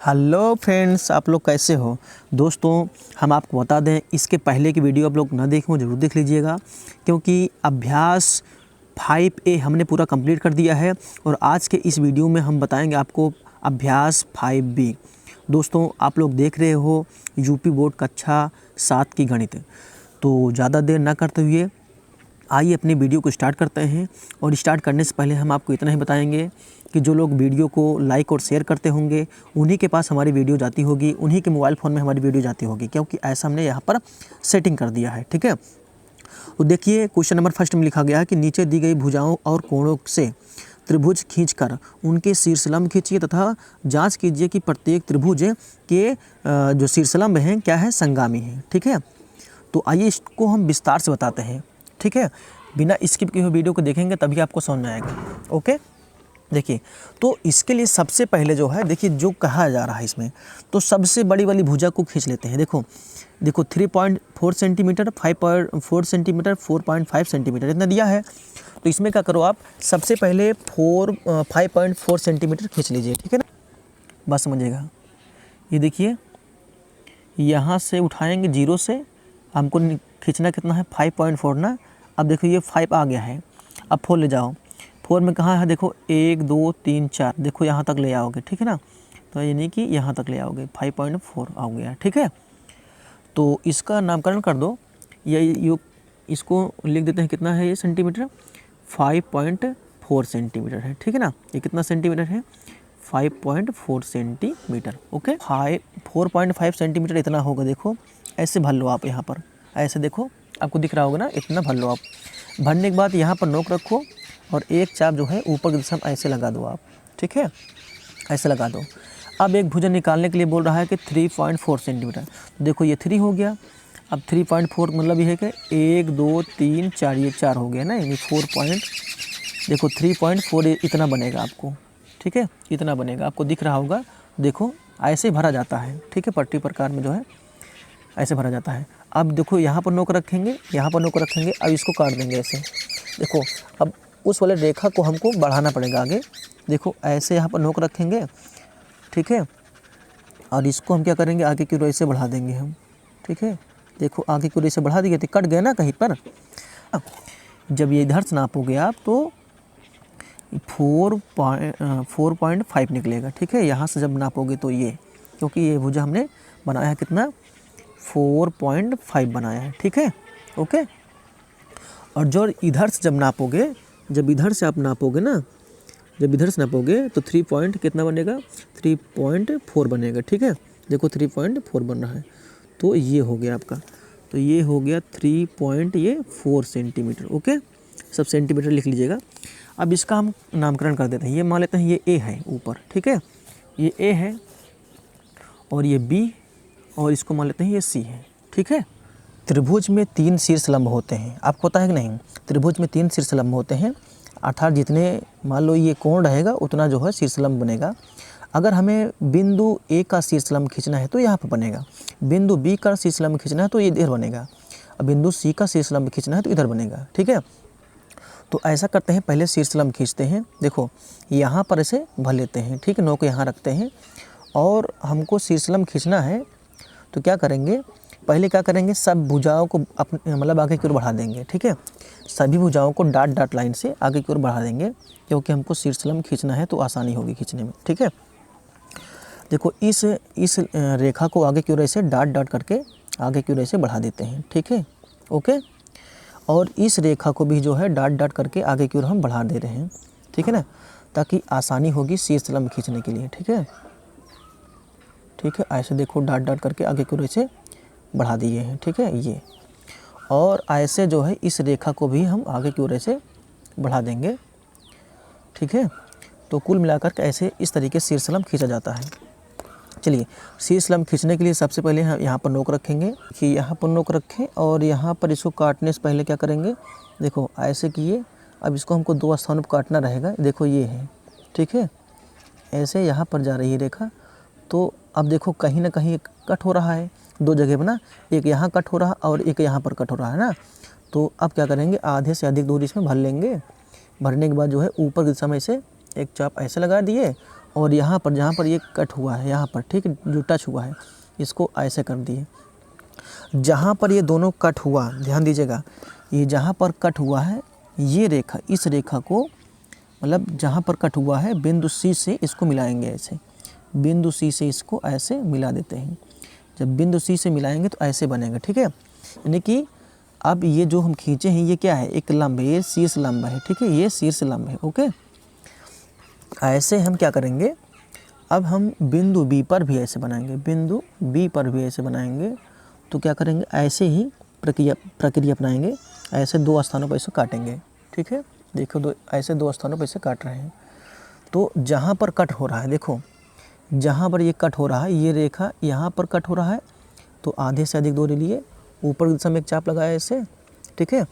Hello friends, आप लोग कैसे हो। दोस्तों, हम आपको बता दें, इसके पहले की वीडियो आप लोग ना देखें हो ज़रूर देख लीजिएगा, क्योंकि अभ्यास 5A हमने पूरा कंप्लीट कर दिया है और आज के इस वीडियो में हम बताएंगे आपको अभ्यास 5B। दोस्तों, आप लोग देख रहे हो यूपी बोर्ड कक्षा 7 की गणित। तो ज़्यादा देर ना करते हुए आइए अपनी वीडियो को स्टार्ट करते हैं। और स्टार्ट करने से पहले हम आपको इतना ही बताएंगे कि जो लोग वीडियो को लाइक और शेयर करते होंगे उन्हीं के पास हमारी वीडियो जाती होगी, उन्हीं के मोबाइल फ़ोन में हमारी वीडियो जाती होगी, क्योंकि ऐसा हमने यहाँ पर सेटिंग कर दिया है। ठीक है, तो देखिए क्वेश्चन नंबर फर्स्ट में लिखा गया है कि नीचे दी गई भुजाओं और कोणों से त्रिभुज खींचकर उनके शीर्षलंब खींचिए तथा जांच कीजिए कि प्रत्येक त्रिभुज के जो शीर्षलंब हैं क्या है, संगामी हैं। ठीक है, तो आइए इसको हम विस्तार से बताते हैं। ठीक है, बिना स्किप किए हुए वीडियो को देखेंगे तभी आपको समझ में आएगा। ओके, देखिए, तो इसके लिए सबसे पहले जो है, देखिए जो कहा जा रहा है इसमें, तो सबसे बड़ी वाली भुजा को खींच लेते हैं। देखो 3.4 सेंटीमीटर, 5.4 सेंटीमीटर, 4.5 सेंटीमीटर इतना दिया है। तो इसमें क्या करो, आप सबसे पहले 5.4 सेंटीमीटर खींच लीजिए। ठीक है ना, बस समझिएगा। ये देखिए, यहाँ से उठाएंगे जीरो से, हमको खींचना कितना है 5.4 ना। अब देखो ये 5 आ गया है, अब 4 ले जाओ। 4 में कहाँ है, देखो 1 2 3 4, देखो यहाँ तक ले आओगे। ठीक है ना, तो यानी कि यहाँ तक ले आओगे, 5.4 आ गया। ठीक है, तो इसका नामकरण कर दो, ये इसको लिख देते हैं, कितना है ये सेंटीमीटर, 5.4 सेंटीमीटर है। ठीक है ना, ये कितना सेंटीमीटर है, 5.4 सेंटीमीटर। ओके, 4.5 सेंटीमीटर इतना होगा। देखो ऐसे भर लो आप, यहाँ पर ऐसे देखो, आपको दिख रहा होगा ना, इतना भर लो आप। भरने के बाद यहाँ पर नोक रखो और एक चाप जो है ऊपर की दिशा में ऐसे लगा दो आप। ठीक है, ऐसे लगा दो। अब एक भुजा निकालने के लिए बोल रहा है कि 3.4 सेंटीमीटर। देखो ये 3 हो गया। अब 3.4 मतलब ये है कि 1 2 3 4, ये 4 हो गया ना, यानी 3.4 इतना बनेगा आपको। ठीक है, इतना बनेगा, आपको दिख रहा होगा। देखो ऐसे भरा जाता है। ठीक है, पट्टी प्रकार में जो है ऐसे भरा जाता है। अब देखो यहाँ पर नोक रखेंगे, यहाँ पर नोक रखेंगे, अब इसको काट देंगे ऐसे। देखो अब उस वाले रेखा को हमको बढ़ाना पड़ेगा आगे। देखो ऐसे यहाँ पर नोक रखेंगे। ठीक है, और इसको हम क्या करेंगे, आगे की ओर ऐसे बढ़ा देंगे हम। ठीक है, देखो आगे की ओर ऐसे बढ़ा दिए तो कट गए ना कहीं पर। जब ये इधर से नापोगे आप तो 4.5 निकलेगा। ठीक है, यहाँ से जब नापोगे तो ये, क्योंकि ये भुजा हमने बनाया है कितना, 4.5 बनाया है। ठीक है, ओके। और जो इधर से जब नापोगे, जब इधर से आप नापोगे ना, जब इधर से नापोगे तो 3 पॉइंट कितना बनेगा, 3.4 बनेगा। ठीक है, देखो 3.4 बन रहा है, तो ये हो गया आपका। तो ये हो गया 3.4 सेंटीमीटर। ओके, सब सेंटीमीटर लिख लीजिएगा। अब इसका हम नामकरण कर देते हैं। ये मान लेते हैं ये ए है ऊपर। ठीक है, ये ए है और ये बी, और इसको मान लेते हैं ये सी है। ठीक है, त्रिभुज में 3 शीर्षलंब होते हैं, आपको पता है कि नहीं। त्रिभुज में 3 शीर्षलंब होते हैं, अर्थात जितने मान लो ये कोण रहेगा उतना जो है शीर्षलंब बनेगा। अगर हमें बिंदु ए का शीर्षलंब खींचना है तो यहाँ पर बनेगा, बिंदु बी का शीर्षलंब खींचना है तो ये इधर बनेगा, और बिंदु सी का शीर्षलंब खींचना है तो इधर बनेगा। ठीक है, तो ऐसा करते हैं, पहले शीर्षलंब खींचते हैं। देखो यहाँ पर ऐसे भर लेते हैं। ठीक है, नोक यहाँ रखते हैं और हमको शीर्षलंब खींचना है तो क्या करेंगे, पहले क्या करेंगे, सब भुजाओं को अपने मतलब आगे की ओर बढ़ा देंगे। ठीक है, सभी भुजाओं को डॉट डॉट लाइन से आगे की ओर बढ़ा देंगे, क्योंकि हमको शीर्षलंब खींचना है तो आसानी होगी खींचने में। ठीक है, देखो इस रेखा को आगे की ओर ऐसे डॉट डॉट करके आगे की ओर ऐसे बढ़ा देते हैं। ठीक है, ओके। और इस रेखा को भी जो है डॉट डॉट करके आगे की ओर हम बढ़ा दे रहे हैं। ठीक है ना, ताकि आसानी होगी शीर्षलंब खींचने के लिए। ठीक है, ठीक है, ऐसे देखो डॉट डॉट करके आगे की ओर ऐसे बढ़ा दिए हैं। ठीक है, ये, और ऐसे जो है इस रेखा को भी हम आगे की ओर ऐसे बढ़ा देंगे। ठीक है, तो कुल मिलाकर के ऐसे इस तरीके से शीर्षलंब खींचा जाता है। चलिए, शीर्षलंब खींचने के लिए सबसे पहले हम यहाँ पर नोक रखेंगे कि यहाँ पर नोक रखें, और यहाँ पर इसको काटने से पहले क्या करेंगे, देखो ऐसे किए। अब इसको हमको 2 स्थानों पर काटना रहेगा। देखो ये है। ठीक है, ऐसे यहाँ पर जा रही है रेखा, तो अब देखो कहीं ना कहीं कट हो रहा है 2 जगह पर ना, एक यहाँ कट हो रहा और एक यहाँ पर कट हो रहा है ना। तो अब क्या करेंगे, आधे से अधिक दूरी इसमें भर लेंगे। भरने के बाद जो है ऊपर की दिशा में इसे एक चाप ऐसे लगा दिए और यहाँ पर जहाँ पर ये कट हुआ है, यहाँ पर ठीक जो टच हुआ है, इसको ऐसे कर दिए। जहाँ पर ये दोनों कट हुआ, ध्यान दीजिएगा, ये जहाँ पर कट हुआ है ये रेखा, इस रेखा को मतलब जहाँ पर कट हुआ है बिंदु सी से इसको मिलाएंगे ऐसे, बिंदु सी से इसको ऐसे मिला देते हैं। जब बिंदु सी से मिलाएंगे तो ऐसे बनेगा, ठीक है। यानी कि अब ये जो हम खींचे हैं ये क्या है, एक लंब है, ये शीर्ष लंब है, ठीक है, ये शीर्ष लंब है। ओके, ऐसे हम क्या करेंगे, अब हम बिंदु बी पर भी ऐसे बनाएंगे, बिंदु बी पर भी ऐसे बनाएंगे। तो क्या करेंगे, ऐसे ही प्रक्रिया अपनाएंगे, ऐसे 2 स्थानों पर इसे काटेंगे, ठीक है। देखो ऐसे 2 स्थानों पर इसे काट रहे हैं। तो जहाँ पर कट हो रहा है, देखो जहाँ पर ये कट हो रहा है, ये रेखा यहाँ पर कट हो रहा है, तो आधे से अधिक दूरी लिए ऊपर की दिशा में एक चाप लगाया ऐसे, ठीक है।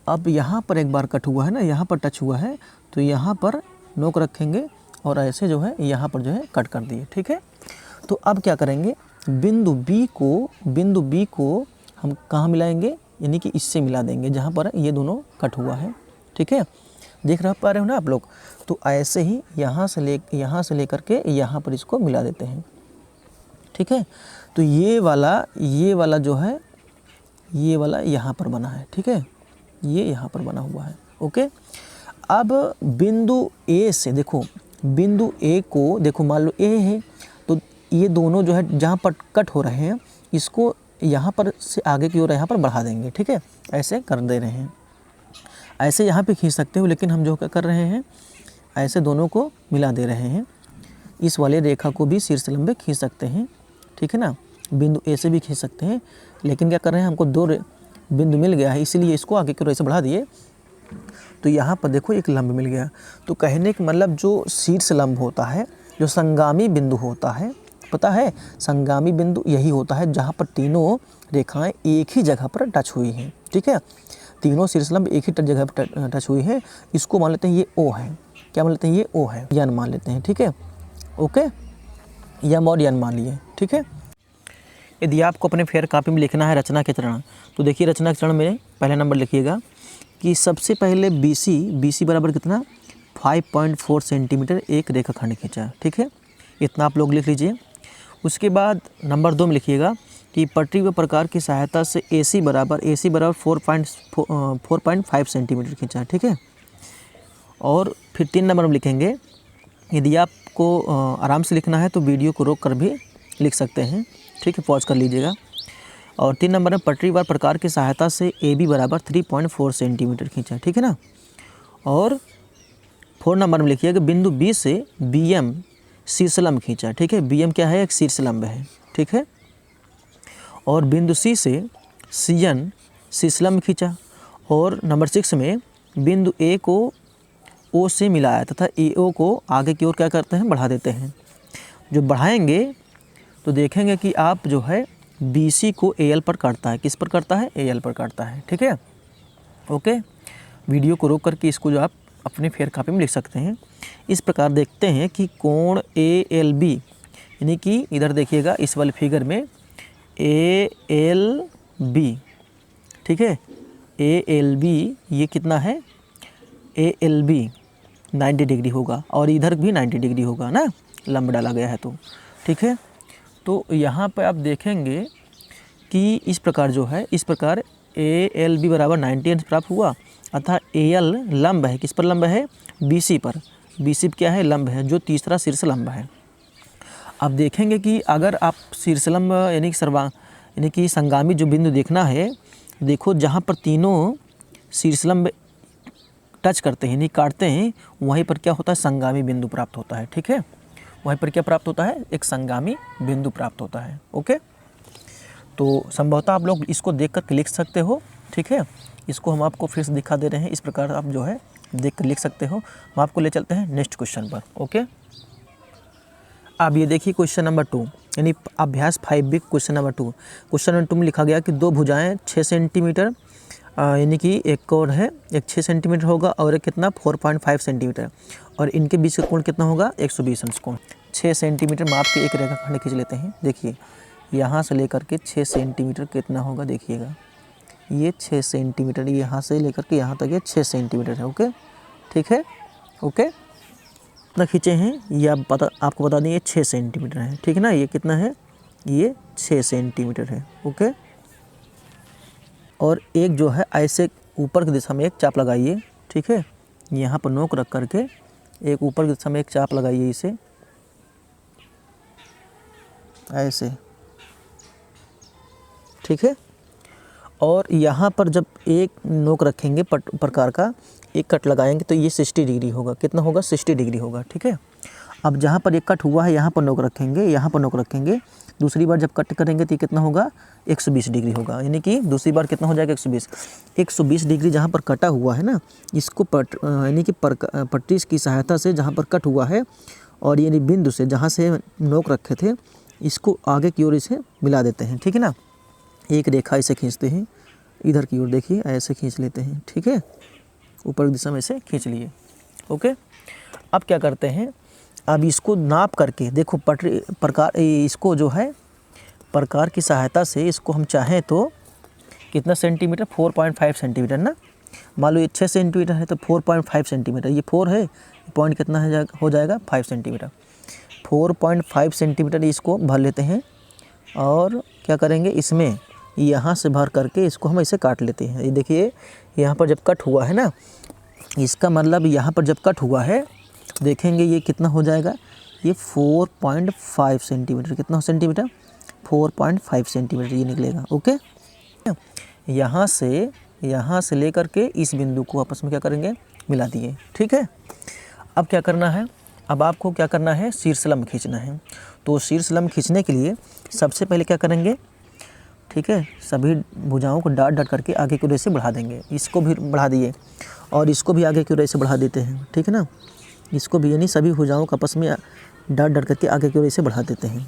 अब यहाँ पर एक बार कट हुआ है ना, यहाँ पर टच हुआ है, तो यहाँ पर नोक रखेंगे और ऐसे जो है यहाँ पर जो है कट कर दिए, ठीक है। तो अब क्या करेंगे, बिंदु बी को हम कहाँ मिलाएंगे, यानी कि इससे मिला देंगे जहाँ पर ये दोनों कट हुआ है, ठीक है। देख पा रहे हो ना आप लोग। तो ऐसे ही यहाँ से लेकर के यहाँ पर इसको मिला देते हैं, ठीक है। तो ये वाला जो है, ये वाला यहाँ पर बना है, ठीक है, ये यहाँ पर बना हुआ है। ओके, अब बिंदु ए से देखो, बिंदु ए को देखो, मान लो ए है, तो ये दोनों जो है जहाँ पर कट हो रहे हैं इसको यहाँ पर से आगे की ओर यहाँ पर बढ़ा देंगे, ठीक है, ऐसे कर दे रहे हैं। ऐसे यहाँ पे खींच सकते हो, लेकिन हम जो कर रहे हैं ऐसे दोनों को मिला दे रहे हैं। इस वाले रेखा को भी शीर्ष लंबे खींच सकते हैं, ठीक है ना, बिंदु ए से भी खींच सकते हैं, लेकिन क्या कर रहे हैं, हमको 2 बिंदु मिल गया है, इसीलिए इसको आगे की ओर ऐसे बढ़ा दिए। तो यहाँ पर देखो एक लंब मिल गया। तो कहने का मतलब जो शीर्ष लंब होता है, जो संगामी बिंदु होता है, पता है संगामी बिंदु यही होता है जहाँ पर तीनों रेखाएं एक ही जगह पर टच हुई हैं, ठीक है, तीनों शीर्ष लंब एक ही जगह पर टच हुई है। इसको मान लेते हैं ये ओ है, क्या मान लेते हैं, ये ओ है, यन मान लेते हैं, ठीक है। ओके, यम और यन मान लिए, ठीक है। यदि आपको अपने फेयर कॉपी में लिखना है रचना के चरण, तो देखिए रचना के चरण में पहले नंबर लिखिएगा कि सबसे पहले BC बराबर कितना 5.4 सेंटीमीटर एक रेखाखंड खींचा, ठीक है, इतना आप लोग लिख लीजिए। उसके बाद नंबर 2 में लिखिएगा कि पटरी व प्रकार की सहायता से AC बराबर 4.5 सेंटीमीटर खींचा, ठीक है। और फिर 3 नंबर में लिखेंगे, यदि आपको आराम से लिखना है तो वीडियो को रोक कर भी लिख सकते हैं, ठीक है, पॉज कर लीजिएगा। और 3 नंबर में पटरी व प्रकार की सहायता से AB बराबर 3.4 सेंटीमीटर खींचा, ठीक है ना। और 4 नंबर में लिखिएगा बिंदु B से BM शीर्षलंब खींचा, ठीक है, BM क्या है, एक शीर्षलंब है, ठीक है। और बिंदु C से CN शीर्षलंब खींचा। और नंबर 6 में बिंदु A को O से मिलाया तथा AO को आगे की ओर क्या करते हैं, बढ़ा देते हैं। जो बढ़ाएंगे तो देखेंगे कि आप जो है BC को AL पर काटता है, किस पर काटता है, AL पर काटता है, ठीक है। ओके, वीडियो को रोक करके इसको जो आप अपने फेयर कॉपी में लिख सकते हैं। इस प्रकार देखते हैं कि कोण ALB, यानी कि इधर देखिएगा इस वाले फिगर में ALB, ठीक है, ALB ये कितना है, ALB 90 डिग्री होगा और इधर भी 90 डिग्री होगा ना, लंब डाला गया है तो, ठीक है। तो यहाँ पर आप देखेंगे कि इस प्रकार जो है, इस प्रकार ALB बराबर 90 अंश प्राप्त हुआ, अतः AL लंब है, किस पर लंब है, BC पर। BC क्या है, लंब है, जो तीसरा शीर्ष लंब है। अब देखेंगे कि अगर आप शीर्ष लंब यानी कि संगामी जो बिंदु देखना है, देखो जहाँ पर तीनों शीर्ष लंब टच करते हैं, यानी काटते हैं, वहीं पर क्या होता है, संगामी बिंदु प्राप्त होता है, ठीक है। वहीं पर क्या प्राप्त होता है, एक संगामी बिंदु प्राप्त होता है। ओके, तो संभवतः आप लोग इसको देख कर लिख सकते हो, ठीक है। इसको हम आपको फिर से दिखा दे रहे हैं, इस प्रकार आप जो है देख कर लिख सकते हो। हम आपको ले चलते हैं नेक्स्ट क्वेश्चन पर। ओके, अब ये देखिए क्वेश्चन नंबर 2, यानी अभ्यास 5B question number 2। Question number 2 में लिखा गया कि 2 भुजाएं 6 सेंटीमीटर, यानी कि एक और है, एक 6 सेंटीमीटर होगा और एक कितना 4.5 सेंटीमीटर, और इनके बीच का कोण कितना होगा, 120 अंश कोण। 6 सेंटीमीटर माप के एक रेखाखंड खींच लेते हैं। देखिए यहाँ से लेकर के 6 सेंटीमीटर कितना होगा, देखिएगा ये 6 सेंटीमीटर, यहाँ से लेकर के यहाँ तक ये 6 सेंटीमीटर है। ओके, ठीक है। ओके, कितना खींचे हैं ये आपको बता दें, ये 6 सेंटीमीटर है, ठीक है ना। ये कितना है, ये 6 सेंटीमीटर है, ओके। और एक जो है ऐसे ऊपर की दिशा में एक चाप लगाइए, ठीक है। यहाँ पर नोक रख करके एक ऊपर की दिशा में एक चाप लगाइए, इसे ऐसे, ठीक है। और यहाँ पर जब एक नोक रखेंगे प्रकार का एक कट लगाएंगे तो ये 60 डिग्री होगा। कितना होगा, 60 डिग्री होगा, ठीक है। अब जहाँ पर एक कट हुआ है यहाँ पर नोक रखेंगे, यहाँ पर नोक रखेंगे। दूसरी बार जब कट करेंगे तो ये कितना होगा, 120 डिग्री होगा। यानी कि दूसरी बार कितना हो जाएगा, 120 डिग्री जहाँ पर कटा हुआ है ना, इसको यानी कि पट्टी की सहायता से जहाँ पर कट हुआ है और यानी बिंदु से जहाँ से नोक रखे थे, इसको आगे की ओर इसे मिला देते हैं, ठीक है ना। एक रेखा इसे खींचते हैं, इधर की ओर देखिए, ऐसे खींच लेते हैं, ठीक है। ऊपर की दिशा में इसे खींच लिए, ओके। अब क्या करते हैं, अब इसको नाप करके देखो प्रकार, इसको जो है प्रकार की सहायता से इसको हम चाहें तो कितना सेंटीमीटर, 4.5 सेंटीमीटर ना। मान लो ये 6 सेंटीमीटर है तो 4.5 सेंटीमीटर, ये 4 है, पॉइंट कितना है हो जाएगा 5 सेंटीमीटर। 4.5 सेंटीमीटर इसको भर लेते हैं और क्या करेंगे, इसमें यहाँ से भर करके इसको हम ऐसे काट लेते हैं। ये देखिए यहाँ पर जब कट हुआ है ना, इसका मतलब यहाँ पर जब कट हुआ है देखेंगे ये कितना हो जाएगा, ये 4.5 सेंटीमीटर। कितना सेंटीमीटर, 4.5 सेंटीमीटर ये निकलेगा, ओके। यहाँ से लेकर के इस बिंदु को आपस में क्या करेंगे, मिला दिए, ठीक है। अब क्या करना है, अब आपको क्या करना है, शीर्षलंब खींचना है। तो शीर्षलंब खींचने के लिए सबसे पहले क्या करेंगे, ठीक है, सभी भुजाओं को डाट डाट करके आगे की ओर से बढ़ा देंगे। इसको भी बढ़ा दिए और इसको भी आगे की ओर से बढ़ा देते हैं, ठीक है ना। इसको भी, यानी सभी भुजाओं को आपस में डाट डाट करके आगे की ओर से बढ़ा देते हैं।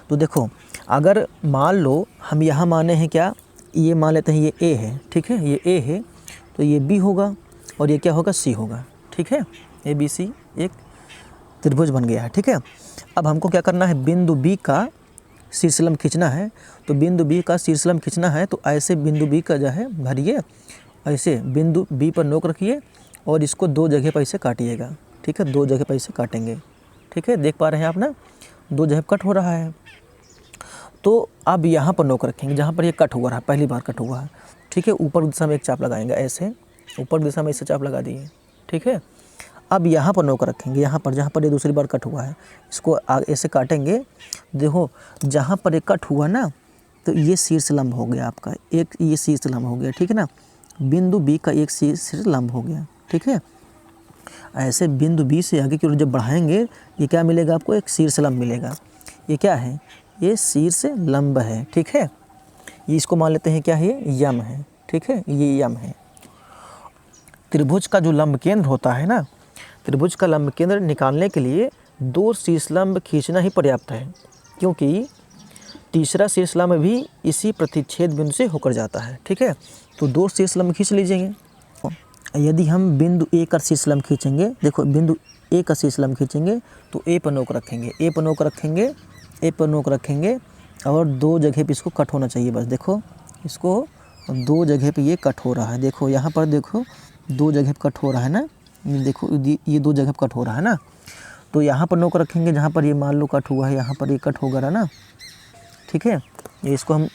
तो देखो अगर मान लो हम यहाँ माने हैं क्या, ये मान लेते हैं ये ए है, ठीक है, ये ए है तो ये बी होगा और ये क्या होगा, सी होगा, ठीक है। ए बी सी एक त्रिभुज बन गया है, ठीक है। अब हमको क्या करना है, बिंदु बी का शीर्षलंब खींचना है। तो बिंदु बी का शीर्षलंब खींचना है तो ऐसे बिंदु बी का जो है भरिए, ऐसे बिंदु बी पर नोक रखिए और इसको 2 जगह पर ऐसे काटिएगा, ठीक है। 2 जगह पर ऐसे काटेंगे, ठीक है। देख पा रहे हैं आप ना, 2 जगह कट हो रहा है। तो अब यहाँ पर नोक रखेंगे जहाँ पर ये कट हुआ है, पहली बार कट हुआ है, ठीक है। ऊपर दिशा में एक चाप लगाएंगे, ऐसे ऊपर दिशा में ऐसे चाप लगा दिए, ठीक है। अब यहाँ पर नोक रखेंगे, यहाँ पर जहाँ पर ये दूसरी बार कट हुआ है इसको ऐसे काटेंगे। देखो जहाँ पर ये कट हुआ ना तो ये शीर्षलंब हो गया आपका, एक ये शीर्षलंब हो गया, ठीक है ना। बिंदु बी का एक शीर्षलंब हो गया, ठीक है। ऐसे बिंदु बी से आगे की ओर जब बढ़ाएंगे ये क्या मिलेगा आपको, एक शीर्षलंब मिलेगा। ये क्या है, ये शीर्षलंब है, ठीक है। ये इसको मान लेते हैं क्या है, ये यम है, ठीक है, ये यम है। त्रिभुज का जो लंब केंद्र होता है ना, त्रिभुज का लंब केंद्र निकालने के लिए 2 शीर्षलंब खींचना ही पर्याप्त है, क्योंकि तीसरा शीर्षलंब भी इसी प्रतिच्छेद बिंदु से होकर जाता है, ठीक है। तो 2 शीर्षलंब खींच लीजिएंगे। यदि हम बिंदु ए का शीर्षलंब खींचेंगे, देखो बिंदु ए का शीर्षलंब खींचेंगे तो ए पर नोक रखेंगे, ए पर नोक रखेंगे, ए पर नोक रखेंगे और 2 जगह पे इसको कट होना चाहिए। बस देखो इसको 2 जगह पे ये कट हो रहा है, देखो यहाँ पर देखो 2 जगह पे कट हो रहा है ना, देखो ये 2 जगह पे कट हो रहा है ना। तो यहाँ पर नोक रखेंगे जहाँ पर ये मान लो कट हुआ है, यहाँ पर ये कट होगा ना, ठीक है। ये इसको हम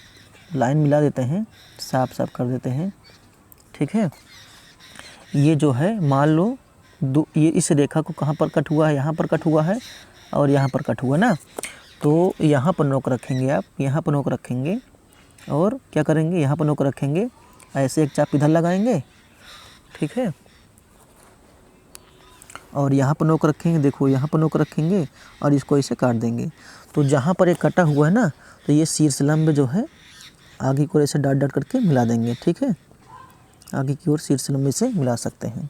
लाइन मिला देते हैं, साफ साफ कर देते हैं, ठीक है। ये जो है मान लो ये इस रेखा को कहाँ पर कट हुआ है, यहाँ पर कट हुआ है और यहाँ पर कट हुआ ना। तो यहाँ पर नोक रखेंगे आप, यहाँ पर नोक रखेंगे और क्या करेंगे, यहाँ पर नोक रखेंगे, ऐसे एक चाप इधर लगाएंगे, ठीक है। और यहाँ पर नोक रखेंगे, देखो यहाँ पर नोक रखेंगे और इसको ऐसे काट देंगे। तो जहाँ पर एक कटा हुआ है ना तो ये शीर्षलंब जो है आगे की ओर ऐसे डाट डाट करके मिला देंगे, ठीक है। आगे की ओर शीर्षलंब से मिला सकते हैं,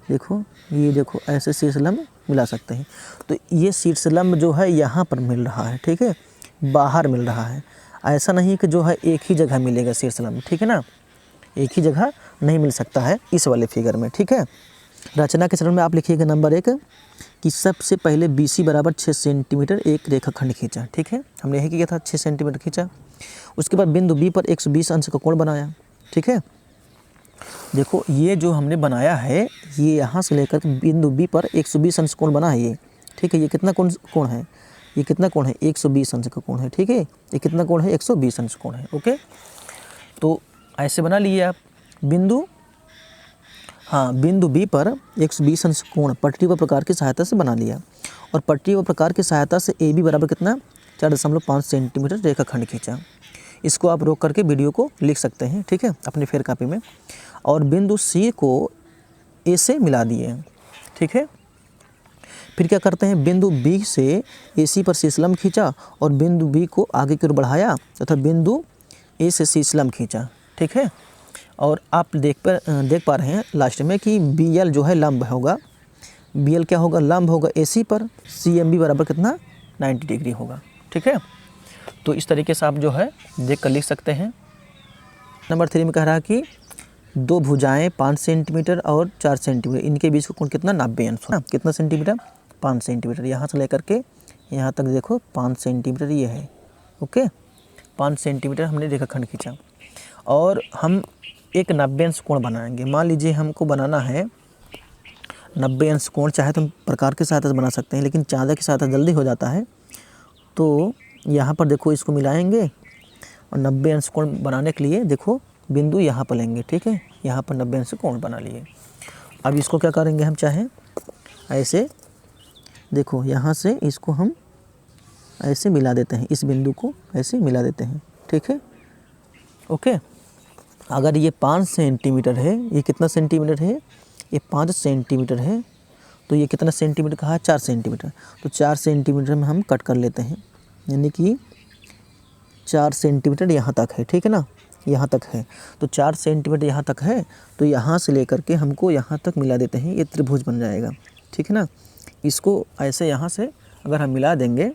देखो ये देखो ऐसे शीर्षलंब मिला सकते हैं। तो ये शीर्षलंब जो है यहाँ पर मिल रहा है, ठीक है, बाहर मिल रहा है। ऐसा नहीं कि जो है एक ही जगह मिलेगा शीर्षलंब, ठीक है ना, एक ही जगह नहीं मिल सकता है इस वाले फिगर में, ठीक है। रचना के चरण में आप लिखिएगा नंबर 1 कि सबसे पहले BC बराबर 6 सेंटीमीटर एक रेखाखंड खींचा, ठीक है। हमने यही किया था, 6 सेंटीमीटर खींचा। उसके बाद बिंदु B पर 120 अंश का कोण बनाया, ठीक है। देखो ये जो हमने बनाया है, ये यहाँ से लेकर बिंदु बी पर 120 अंश कोण बना है ये, ठीक है। ये कितना कोण है, ये कितना कोण है, 120 अंश का कोण है, ठीक है। ये कितना कोण है, 120 अंश कोण है, ओके। तो ऐसे बना लिए आप बिंदु, हाँ, बिंदु बी पर 120 अंश कोण पटरी व प्रकार की सहायता से बना लिया। और पटरी व प्रकार की सहायता से ए बी बराबर कितना 4.5 सेंटीमीटर रेखाखंड खींचा। इसको आप रोक करके वीडियो को लिख सकते हैं, ठीक है, अपने फेर कापी में। और बिंदु सी को ए से मिला दिए, ठीक है। फिर क्या करते हैं, बिंदु बी से ए सी पर शीर्षलंब खींचा और बिंदु बी को आगे की ओर बढ़ाया तथा बिंदु ए से शीर्षलंब खींचा, ठीक है। और आप देख पा रहे हैं लास्ट में कि बी एल जो है लंब होगा, बी एल क्या होगा, लंब होगा ए सी पर, सी एम बी बराबर कितना 90 डिग्री होगा, ठीक है। तो इस तरीके से आप जो है देख कर लिख सकते हैं। नंबर 3 में कह रहा है कि दो भुजाएं 5 सेंटीमीटर और 4 सेंटीमीटर, इनके बीच का कोण कितना 90 अंश, कितना सेंटीमीटर, 5 सेंटीमीटर। यहाँ से लेकर के यहाँ तक देखो 5 सेंटीमीटर ये है, ओके। 5 सेंटीमीटर हमने रेखाखंड खींचा और हम एक 90 अंश कोण बनाएंगे। मान लीजिए हमको बनाना है 90 अंश कोण, चाहे तो हम प्रकार की सहायता से बना सकते हैं, लेकिन चाँदा की सहायता जल्दी हो जाता है। तो यहाँ पर देखो इसको मिलाएंगे और 90 अंश कोण बनाने के लिए देखो बिंदु यहाँ पर लेंगे, ठीक है। यहाँ पर 90 अंश कोण बना लिए। अब इसको क्या करेंगे, हम चाहें ऐसे देखो, यहाँ से इसको हम ऐसे मिला देते हैं, इस बिंदु को ऐसे मिला देते हैं, ठीक है, ओके। अगर ये 5 सेंटीमीटर है, ये कितना सेंटीमीटर है, ये 5 सेंटीमीटर है, तो ये कितना सेंटीमीटर कहा है, 4 सेंटीमीटर। तो 4 सेंटीमीटर में हम कट कर लेते हैं, यानी कि 4 सेंटीमीटर यहाँ तक है, ठीक है ना, यहाँ तक है। तो 4 सेंटीमीटर यहाँ तक है, तो यहाँ से लेकर के हमको यहाँ तक मिला देते हैं, ये त्रिभुज बन जाएगा, ठीक है ना। इसको ऐसे यहाँ से अगर हम मिला देंगे,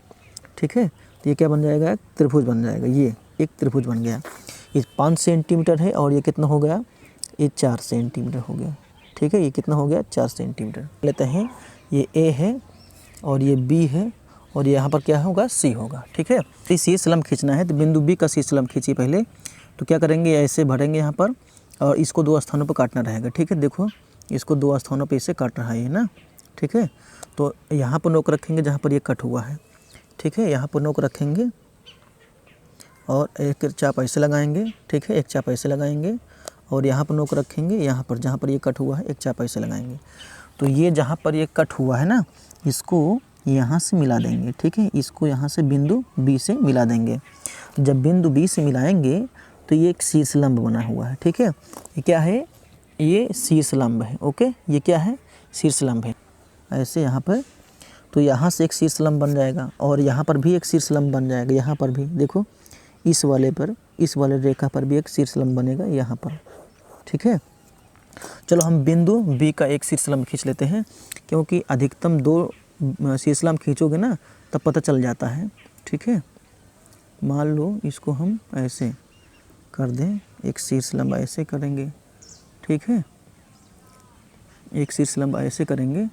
ठीक है, तो ये क्या बन जाएगा, त्रिभुज बन जाएगा। ये एक त्रिभुज बन गया। ये 5 सेंटीमीटर है और ये कितना हो गया, ये 4 सेंटीमीटर हो गया, ठीक है। ये कितना हो गया, 4 सेंटीमीटर लेते हैं। ये ए है और ये बी है और यहाँ पर क्या होगा, सी होगा, ठीक है। तो शीर्षलंब खींचना है, तो बिंदु बी का शीर्षलंब खींचिए पहले। तो क्या करेंगे, ऐसे भरेंगे यहाँ पर और इसको 2 स्थानों पर काटना रहेगा, ठीक है। देखो इसको 2 स्थानों पर इसे काट रहा है ना, ठीक है। तो यहाँ पर नोक रखेंगे जहाँ पर ये कट हुआ है, ठीक है। यहाँ पर नोक रखेंगे और एक चाप ऐसे लगाएंगे, ठीक है, एक चाप ऐसे लगाएंगे और यहाँ पर नोक रखेंगे, यहाँ पर जहाँ पर ये कट हुआ है एक चाप ऐसे लगाएंगे। तो ये जहाँ पर ये कट हुआ है ना, इसको यहाँ से मिला देंगे, ठीक है। इसको यहाँ से बिंदु बी से मिला देंगे। जब बिंदु बी से मिलाएंगे तो ये एक शीर्षलंब बना हुआ है, ठीक है। ये क्या है, ये शीर्षलंब है, ओके। ये क्या है, शीर्षलंब है, ऐसे यहाँ पर। तो यहाँ से एक शीर्षलंब बन जाएगा और यहाँ पर भी एक शीर्षलंब बन जाएगा। यहाँ पर भी देखो, इस वाले पर, इस वाले रेखा पर भी एक शीर्षलंब बनेगा यहाँ पर, ठीक है। चलो हम बिंदु बी का एक शीर्षलंब खींच लेते हैं, क्योंकि अधिकतम 2 शीर्षलंब खींचोगे ना तब पता चल जाता है, ठीक है। मान लो इसको हम ऐसे कर दें, एक शीर्षलंब ऐसे करेंगे, ठीक है, एक शीर्षलंब ऐसे करेंगे,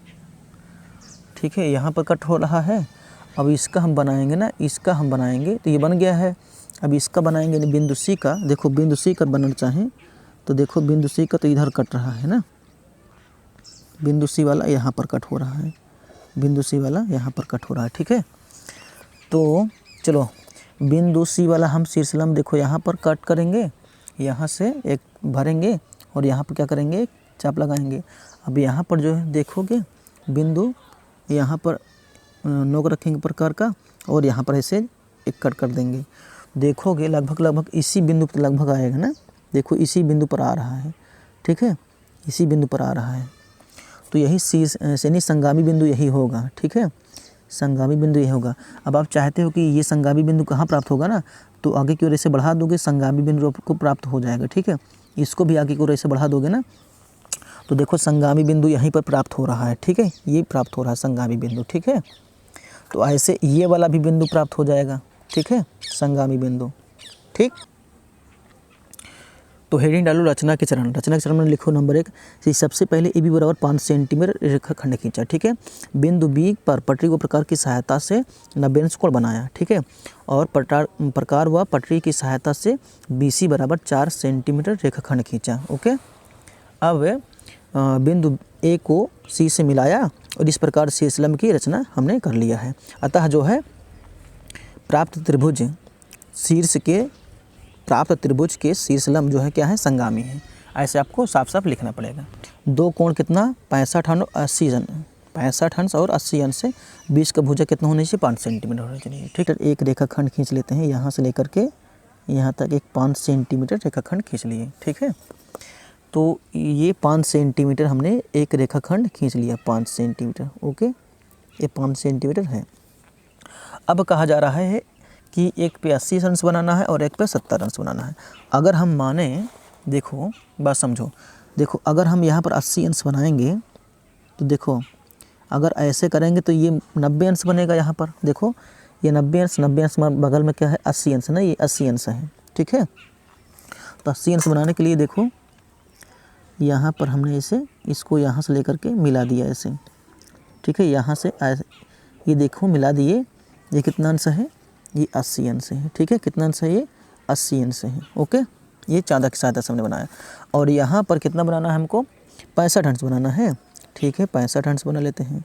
ठीक है। यहाँ पर कट हो रहा है, अब इसका हम बनाएंगे ना, इसका हम बनाएंगे, तो ये बन गया है। अब इसका बनाएंगे बिंदु सी का, देखो बिंदु सी का बनना चाहें तो देखो बिंदु सी का तो इधर कट रहा है ना, बिंदु सी वाला यहाँ पर कट हो रहा है, बिंदु सी वाला यहाँ पर कट हो रहा है, ठीक है। तो चलो बिंदु सी वाला हम शीर्षलंब देखो यहाँ पर कट करेंगे, यहाँ से एक भरेंगे और यहाँ पर क्या करेंगे, एक चाप लगाएंगे। अब यहाँ पर जो है देखोगे बिंदु यहाँ पर नोक रखेंगे प्रकार का और यहाँ पर ऐसे एक कट कर देंगे। देखोगे लगभग इसी बिंदु पर लगभग आएगा ना, देखो इसी बिंदु पर आ रहा है, ठीक है, इसी बिंदु पर आ रहा है। तो यही यानी संगामी बिंदु यही होगा, ठीक है, संगामी बिंदु यही होगा। अब आप चाहते हो कि ये संगामी बिंदु कहाँ प्राप्त होगा ना, तो आगे की ओर ऐसे बढ़ा दोगे, संगामी बिंदु को प्राप्त हो जाएगा, ठीक है। इसको भी आगे की ओर ऐसे बढ़ा दोगे ना, तो देखो संगामी बिंदु यहीं पर प्राप्त हो रहा है, ठीक है, ये प्राप्त हो रहा है संगामी बिंदु, ठीक है। तो ऐसे ये वाला भी बिंदु प्राप्त हो जाएगा, ठीक है, संगामी बिंदु, ठीक। तो हेडिंग डालो रचना के चरण। रचना के चरण में लिखो नंबर 1, सबसे पहले ए बी बराबर 5 सेंटीमीटर रेखाखंड खींचा, ठीक है। बिंदु बी पर पटरी व प्रकार की सहायता से 90 अंश कोण बनाया, ठीक है। और प्रकार व पटरी की सहायता से बी सी बराबर 4 सेंटीमीटर रेखाखंड खींचा, ओके। अब बिंदु ए को सी से मिलाया और इस प्रकार शीर्ष लंब की रचना हमने कर लिया है। अतः जो है प्राप्त त्रिभुज के शीर्ष लंब जो है क्या है, संगामी है। ऐसे आपको साफ साफ लिखना पड़ेगा। दो कोण कितना 65 अंश और 80 अंश, 65 अंश और 80 अंश से बीच का भुजा कितना होना चाहिए, 5 सेंटीमीटर होना चाहिए। ठीक है, एक रेखाखंड खींच लेते हैं, यहाँ से लेकर के यहाँ तक एक 5 सेंटीमीटर रेखाखंड खींच लिए। ठीक है, तो ये 5 सेंटीमीटर हमने एक रेखाखंड खींच लिया, 5 सेंटीमीटर। ओके, ये 5 सेंटीमीटर है। अब कहा जा रहा है कि एक पे 80 अंश बनाना है और एक पे 70 अंश बनाना है। अगर हम माने, देखो बात समझो, देखो अगर हम यहाँ पर 80 अंश बनाएंगे तो देखो अगर ऐसे करेंगे तो ये 90 अंश बनेगा। यहाँ पर देखो ये 90 अंश, 90 अंश बगल में क्या है 80 अंश ना, ये 80 अंश है। ठीक है, तो 80 अंश बनाने के लिए देखो यहाँ पर हमने इसे इसको यहाँ से लेकर के मिला दिया ऐसे। ठीक है, यहाँ से ये देखो मिला दिए, ये कितना अंश है, ये 80 अंश है। ठीक है, कितना अंश है, ये 80 अंश है। ओके, ये चांदा की सहायता से हमने बनाया। और यहाँ पर कितना बनाना है हमको, 65 अंश बनाना है। ठीक है, 65 अंश बना लेते हैं।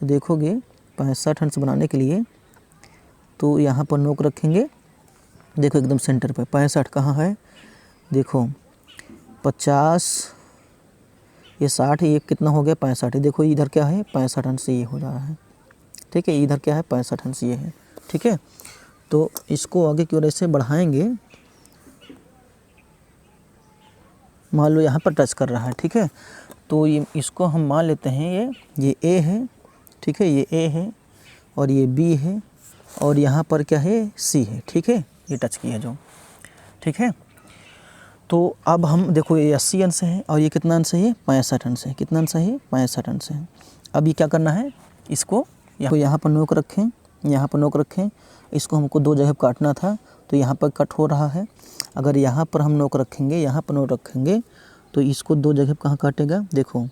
तो देखोगे 65 अंश बनाने के लिए तो यहाँ पर नोक रखेंगे, देखो एकदम सेंटर पर 65 कहाँ है, देखो 50, ये 60, ये कितना हो गया 65। देखो इधर क्या है 65 अंश ये हो रहा है। ठीक है, इधर क्या है 65 अंश ये है। ठीक है, तो इसको आगे की ओर ऐसे बढ़ाएंगे, मान लो यहाँ पर टच कर रहा है। ठीक है, तो ये इसको हम मान लेते हैं ये ए है। ठीक है, ये ए है और ये बी है और यहाँ पर क्या है सी है। ठीक है, ये टच की है जो। ठीक है, तो अब हम देखो ये 80 अंश है और ये कितना अंश है, ये 65 अंश है। कितना अंश है, ये 65 अंश है। अब ये क्या करना है, इसको यहाँ पर नोक रखें, यहाँ पर नोक रखें। इसको हमको 2 जगह काटना था तो यहाँ पर कट हो रहा है। अगर यहाँ पर हम नोक रखेंगे, यहाँ पर नोक रखेंगे तो इसको 2 जगह कहाँ काटेगा, देखो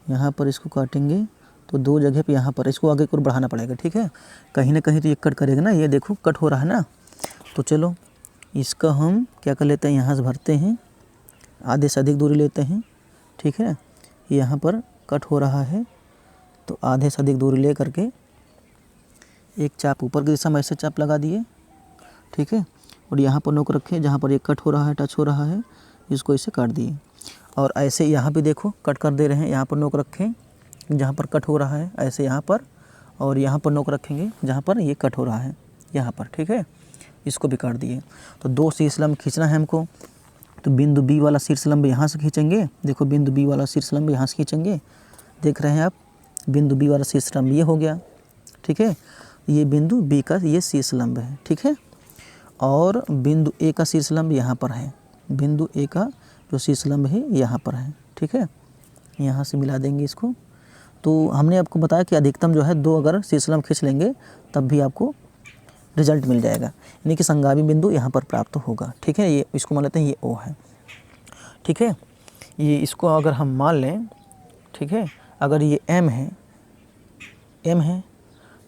यहाँ पर इसको काटेंगे तो 2 जगह पे यहाँ पर इसको आगे को बढ़ाना पड़ेगा। ठीक है, कहीं ना कहीं तो ये कट करेगा ना, ये देखो कट हो रहा है ना। तो चलो इसका हम क्या कर लेते हैं, यहाँ से भरते हैं, आधे से अधिक दूरी लेते हैं। ठीक है, यहाँ पर कट हो रहा है तो आधे से अधिक दूरी ले करके एक चाप ऊपर की दिशा में ऐसे चाप लगा दिए। ठीक है, और यहाँ पर नोक रखे, जहाँ पर ये कट हो रहा है, टच हो रहा है, इसको इसे काट दिए। और ऐसे यहाँ पे देखो कट कर दे रहे हैं, यहाँ पर नोक रखें जहाँ पर कट हो रहा है, ऐसे यहाँ पर, और यहाँ पर नोक रखेंगे जहाँ पर ये कट हो रहा है, यहाँ पर। ठीक है, इसको भी काट दिए। तो 2 शीर्ष लंब खींचना है हमको, तो बिंदु बी वाला शीर्ष लंब यहाँ से खींचेंगे। देखो बिंदु बी वाला शीर्ष लंब यहाँ से खींचेंगे, देख रहे हैं आप, बिंदु बी वाला शीर्ष लंब ये हो गया। ठीक है, ये बिंदु बी का ये शीर्ष लंब है। ठीक है, और बिंदु ए का शीर्ष लंब यहाँ पर है, बिंदु ए का जो शीर्ष लंब है यहाँ पर है। ठीक है, यहाँ से मिला देंगे इसको। तो हमने आपको बताया कि अधिकतम जो है 2 अगर शीर्ष लंब खींच लेंगे तब भी आपको रिजल्ट मिल जाएगा, यानी कि संगामी बिंदु यहाँ पर प्राप्त होगा। ठीक है, ये इसको मान लेते हैं ये ओ है। ठीक है, ये इसको अगर हम मान लें, ठीक है, अगर ये एम है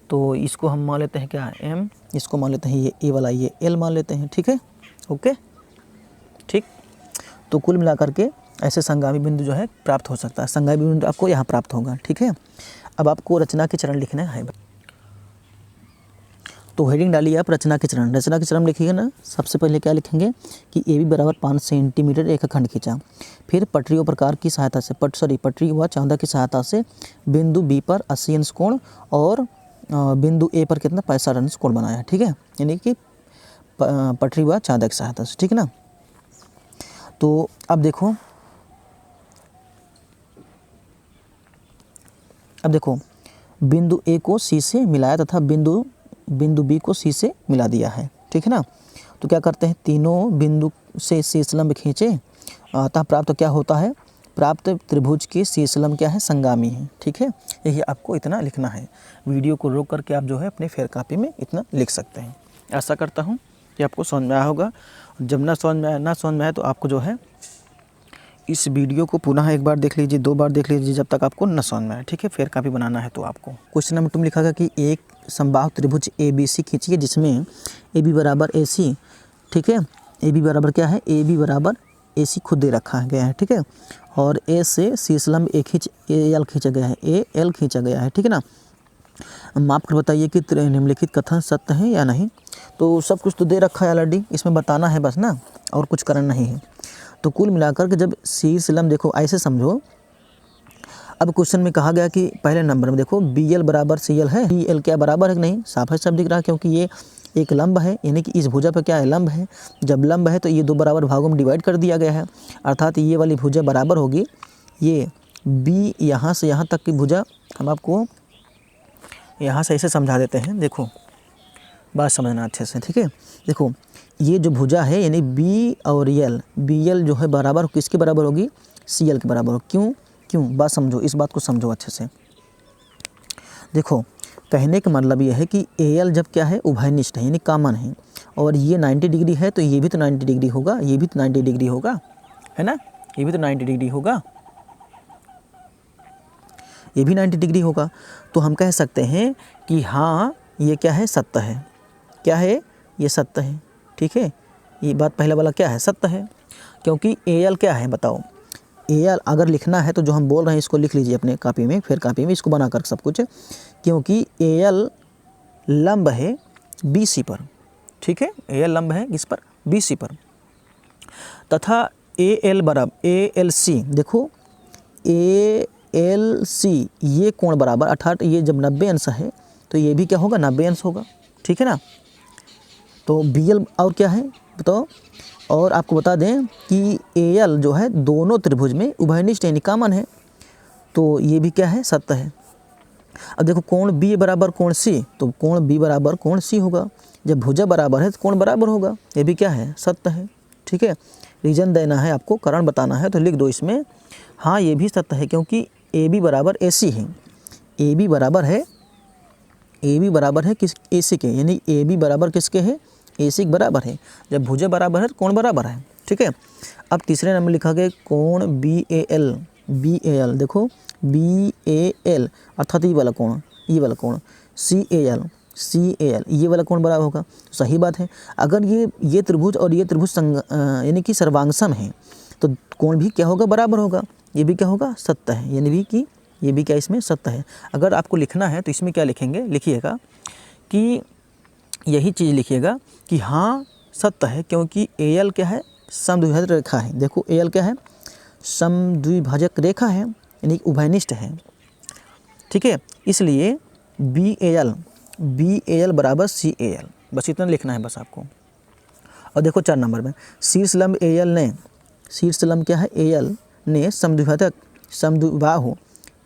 तो इसको हम मान लेते हैं क्या, एम, इसको मान लेते हैं ये ए वाला, ये एल मान लेते हैं। ठीक है, ओके, ठीक। तो कुल मिलाकर के ऐसे संगामी बिंदु जो है प्राप्त हो सकता है। संगामी बिंदु आपको यहाँ प्राप्त होगा। ठीक है, अब आपको रचना के चरण लिखना है। तो हेडिंग डालिए आप रचना के चरण। रचना के चरण लिखिएगा ना, सबसे पहले क्या लिखेंगे कि ए बी बराबर 5 सेंटीमीटर रेखाखंड खींचा। फिर पटरी व प्रकार की सहायता से पटरी व चांदा की सहायता से बिंदु बी पर 80 अंश कोण और बिंदु ए पर कितना 65 अंश कोण बनाया। ठीक है, यानी कि पटरी व चांदा की सहायता से। ठीक है ना, तो अब देखो, बिंदु ए को सी से मिलाया तथा बिंदु बी को सी से मिला दिया है। ठीक है ना, तो क्या करते हैं, तीनों बिंदु से शीर्ष लंब खींचे, अतः प्राप्त क्या होता है, प्राप्त त्रिभुज के शीर्ष लंब क्या है, संगामी है। ठीक है, यही आपको इतना लिखना है। वीडियो को रोक करके आप जो है अपने फेयर कॉपी में इतना लिख सकते हैं। आशा करता हूँ कि आपको समझ में आया होगा। जब ना समझ में आए तो आपको जो है इस वीडियो को पुनः एक बार देख लीजिए, 2 बार देख लीजिए, जब तक आपको न समझ में आए। ठीक है, फेयर कॉपी बनाना है तो आपको क्वेश्चन नंबर 2 में लिखा गया कि एक समबाहु त्रिभुज ए बी सी खींचिए जिसमें ए बी बराबर ए सी। ठीक है, ए बी बराबर क्या है, ए बी बराबर ए सी खुद दे रखा गया है, ठीक है। और ए से शीर्ष लंब ए एल खींचा गया है, ए एल खींचा गया है, ठीक है ना। माप कर बताइए कि निम्नलिखित कथन सत्य है या नहीं। तो सब कुछ तो दे रखा है ऑलरेडी, इसमें बताना है बस ना, और कुछ करना नहीं है। तो कुल मिलाकर के जब शीर्ष लंब देखो ऐसे समझो, अब क्वेश्चन में कहा गया कि पहले नंबर में देखो बी एल बराबर सी एल है, बी एल क्या बराबर है कि नहीं, साफ है सब दिख रहा है, क्योंकि ये एक लंब है, यानी कि इस भुजा पर क्या है, लंब है। जब लंब है तो ये दो बराबर भागों में डिवाइड कर दिया गया है, अर्थात ये वाली भुजा बराबर होगी ये बी, यहाँ से यहाँ तक की भुजा हम आपको यहाँ से ऐसे समझा देते हैं। देखो बात समझना अच्छे से, ठीक है। देखो ये जो भुजा है यानी बी और एल, बी एल जो है बराबर किसके बराबर होगी, सी एल के बराबर हो। क्यों बात समझो, इस बात को समझो अच्छे से। देखो कहने का मतलब ये है कि ए एल जब क्या है, उभयनिष्ठ है यानी कॉमन है, और ये 90 डिग्री है तो ये भी तो 90 डिग्री होगा, ये भी तो 90 डिग्री होगा, है ना, ये भी तो 90 डिग्री होगा, ये भी 90 डिग्री होगा। तो हम कह सकते हैं कि हाँ ये क्या है, सत्य है। क्या है, ये सत्य है, ठीक है। ये बात पहला वाला क्या है, सत्य है, क्योंकि ए एल क्या है बताओ, ए एल अगर लिखना है तो जो हम बोल रहे हैं इसको लिख लीजिए अपने कॉपी में, फिर कॉपी में इसको बना कर सब कुछ, क्योंकि ए एल लंब है बी सी पर, ठीक है। ए एल लंब है इस पर, बी सी पर, तथा ए एल बराबर ए एल सी, देखो ए एल सी ये कोण बराबर, अर्थात ये जब 90 अंश है तो ये भी क्या होगा, 90 अंश होगा, ठीक है ना। तो बी एल और क्या है बताओ, और आपको बता दें कि ए एल जो है दोनों त्रिभुज में उभयनिष्ठ यानी कॉमन है, तो ये भी क्या है, सत्य है। अब देखो कोण बी बराबर कोण सी, तो कोण बी बराबर कोण सी होगा, जब भुजा बराबर है तो कोण बराबर होगा, ये भी क्या है, सत्य है, ठीक है। रीजन देना है आपको, कारण बताना है, तो लिख दो इसमें हाँ ये भी सत्य है, क्योंकि ए बी बराबर ए सी है, ए बी बराबर है, ए बी बराबर है किस, ए सी के, यानी ए बी बराबर किसके है, ए सी के बराबर है। जब भुजा बराबर है तो कोण बराबर है, ठीक है। अब तीसरे नंबर लिखा गया कोण B A L, B A L, देखो बी ए एल अर्थात ये वाला कोण, ये वाला कोण सी A L, C A L ये वाला कोण बराबर होगा, सही बात है। अगर ये त्रिभुज और ये त्रिभुज यानी कि सर्वांगसम है तो कोण भी क्या होगा, बराबर होगा, ये भी क्या होगा, सत्य है, यानी भी कि ये भी क्या इसमें सत्य है। अगर आपको लिखना है तो इसमें क्या लिखेंगे, लिखिएगा कि यही चीज़ लिखिएगा कि हाँ सत्य है, क्योंकि ए एल क्या है, समद्विभाजक रेखा है। देखो ए एल क्या है, समद्विभाजक रेखा है, यानी उभयनिष्ठ है, ठीक है। इसलिए बी ए एल बराबर सी ए एल, बस इतना लिखना है बस आपको। और देखो 4 नंबर में शीर्ष लंब ए एल ने, शीर्ष लंब क्या है, ए एल ने समद्विबाहु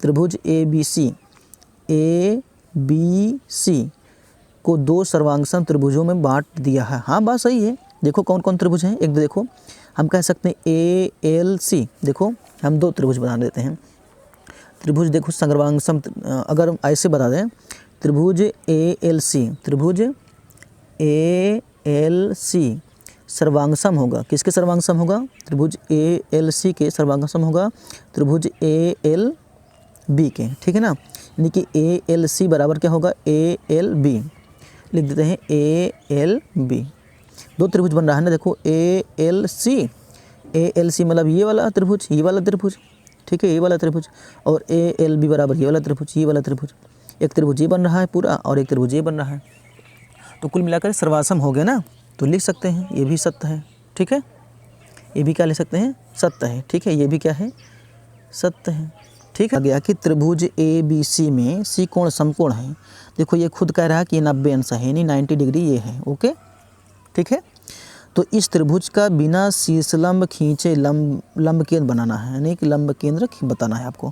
त्रिभुज ए बी सी को 2 सर्वांगसम त्रिभुजों में बांट दिया है। हाँ बात सही है। देखो कौन कौन त्रिभुज हैं, एक दो देखो, हम कह सकते हैं ए एल सी, देखो हम 2 त्रिभुज बना देते हैं। त्रिभुज देखो सर्वांगसम, अगर हम ऐसे बता दें त्रिभुज ए एल सी, त्रिभुज ए एल सी सर्वांगसम होगा, किसके सर्वांगसम होगा, त्रिभुज ए एल सी के सर्वांगसम होगा त्रिभुज ए एल बी के, ठीक है ना। यानी कि ए एल सी बराबर क्या होगा, ए एल बी, लिख देते हैं ए एल बी। 2 त्रिभुज बन रहा है ना, देखो ए एल सी मतलब ये वाला त्रिभुज, ये वाला त्रिभुज, ठीक है, ये वाला त्रिभुज, और ए एल बी बराबर ये वाला त्रिभुज, ये वाला त्रिभुज। एक त्रिभुज ये बन रहा है पूरा और एक त्रिभुज ये बन रहा है, तो कुल मिलाकर सर्वासम हो गया ना, तो लिख सकते हैं ये भी सत्य है, ठीक है। ये भी क्या लिख सकते हैं, सत्य है, ठीक है। ये भी क्या है, सत्य है, ठीक है। गया कि त्रिभुज ए बी सी में सी कोण समकोण है। देखो ये खुद कह रहा है कि 90 अंश है, यानी 90 डिग्री ये है, ओके, ठीक है। तो इस त्रिभुज का बिना शीर्षलंब खींचे लंब केंद्र बनाना है, यानी कि लंब केंद्र बताना है आपको।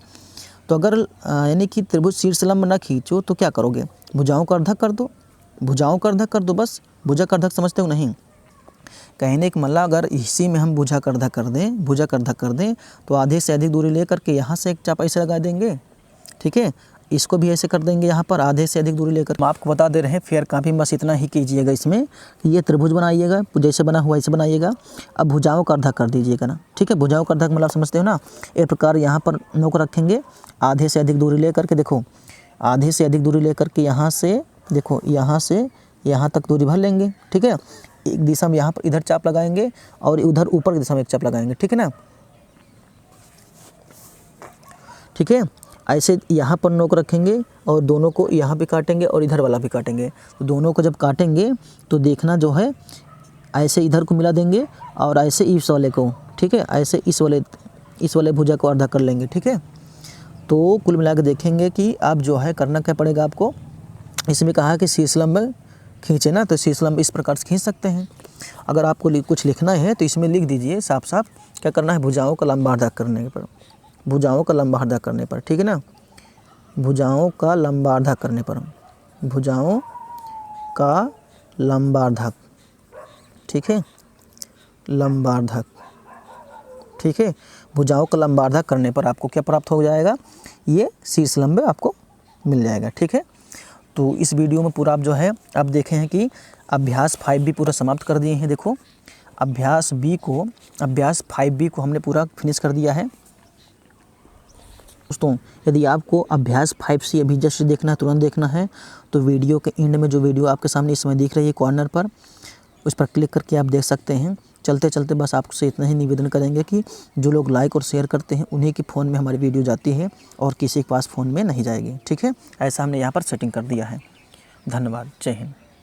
तो अगर यानी कि त्रिभुज शीर्षलंब ना खींचो तो क्या करोगे, भुजाओं का अर्धक कर दो, भुजाओं का अर्धक कर दो, बस। भुजा का अर्धक समझते हो नहीं, कहने का मतलब अगर इसी में हम भुजा का अर्धक कर दें तो आधे से अधिक दूरी लेकर के यहाँ से एक चाप ऐसे लगा देंगे, ठीक है। इसको भी ऐसे कर देंगे, यहाँ पर आधे से अधिक दूरी लेकर। हम आपको बता दे रहे हैं फेयर कॉपी में, बस इतना ही कीजिएगा इसमें कि ये त्रिभुज बनाइएगा, जैसे बना हुआ ऐसे बनाइएगा। अब भुजाओं का अर्धक कर दीजिएगा ना, ठीक है। भुजाओं का अर्धक मतलब समझते हो ना, एक प्रकार यहाँ पर नोक रखेंगे, आधे से अधिक दूरी लेकर के, देखो आधे से अधिक दूरी लेकर के यहाँ से, देखो यहाँ से यहाँ तक दूरी भर लेंगे, ठीक है। एक दिशा में यहाँ पर इधर चाप लगाएंगे और उधर ऊपर की दिशा में एक चाप लगाएंगे, ठीक है ना। ठीक है, ऐसे यहाँ पर नोक रखेंगे और दोनों को यहाँ पे काटेंगे और इधर वाला भी काटेंगे। तो दोनों को जब काटेंगे तो देखना जो है ऐसे इधर को मिला देंगे और ऐसे इस वाले को, ठीक है, ऐसे इस वाले भुजा को आधा कर लेंगे, ठीक है। तो कुल मिला के देखेंगे कि अब जो है करना क्या पड़ेगा आपको। इसमें कहा कि शीर्ष लंब खींचे ना, तो शीर्ष लंब इस प्रकार से खींच सकते हैं। अगर आपको कुछ लिखना है तो इसमें लिख दीजिए साफ साफ क्या करना है, भुजाओं का लंबार्धक करने पर, भुजाओं का लंबार्धक करने पर, ठीक है ना, भुजाओं का लंबार्धक करने पर, भुजाओं का लंबार्धक, ठीक है, लंबार्धक, ठीक है। भुजाओं का लंबार्धक करने पर आपको क्या प्राप्त हो जाएगा, ये शीर्ष लंब आपको मिल जाएगा, ठीक है। तो इस वीडियो में पूरा आप जो है आप देखे हैं कि अभ्यास 5 भी पूरा समाप्त कर दिए हैं। देखो अभ्यास 5 बी को हमने पूरा फिनिश कर दिया है। दोस्तों यदि आपको अभ्यास 5C अभी जस्ट देखना है, तुरंत देखना है, तो वीडियो के एंड में जो वीडियो आपके सामने इस समय दिख रही है कॉर्नर पर, उस पर क्लिक करके आप देख सकते हैं। चलते चलते बस आपसे इतना ही निवेदन करेंगे कि जो लोग लाइक और शेयर करते हैं उन्हीं के फ़ोन में हमारी वीडियो जाती है और किसी के पास फ़ोन में नहीं जाएगी, ठीक है। ऐसा हमने यहाँ पर सेटिंग कर दिया है। धन्यवाद, जय हिंद।